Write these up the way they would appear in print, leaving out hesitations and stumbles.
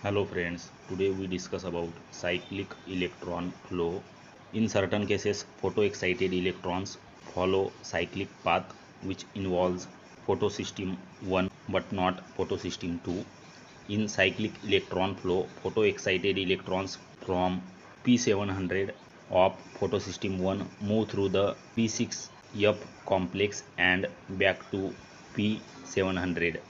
Hello friends, today we discuss about cyclic electron flow. In certain cases, photoexcited electrons follow cyclic path which involves photosystem 1 but not photosystem 2. In cyclic electron flow, photoexcited electrons from P700 of photosystem 1 move through the P6F complex and back to P700.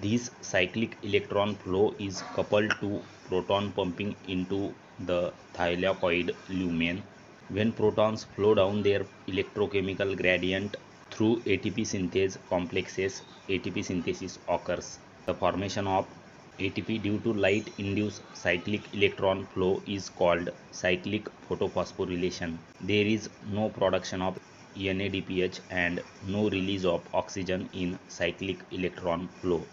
This cyclic electron flow is coupled to proton pumping into the thylakoid lumen. When protons flow down their electrochemical gradient through ATP synthase complexes, ATP synthesis occurs. The formation of ATP due to light induced cyclic electron flow is called cyclic photophosphorylation. There is no production of NADPH and no release of oxygen in cyclic electron flow.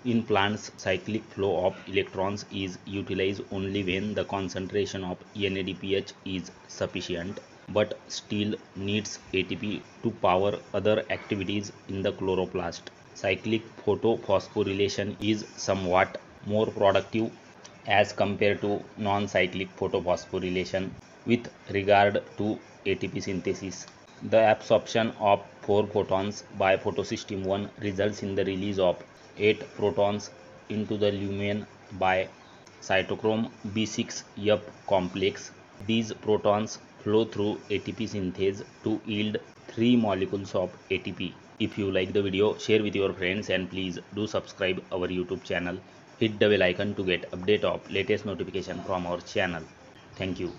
In plants, cyclic flow of electrons is utilized only when the concentration of NADPH is sufficient, but still needs ATP to power other activities in the chloroplast. Cyclic photophosphorylation is somewhat more productive as compared to non-cyclic photophosphorylation with regard to ATP synthesis. The absorption of 4 photons by photosystem 1 results in the release of 8 protons into the lumen by cytochrome B6F complex. These protons flow through ATP synthase to yield 3 molecules of ATP. If you like the video, share with your friends and please do subscribe our YouTube channel. Hit the bell icon to get update of latest notification from our channel. Thank you.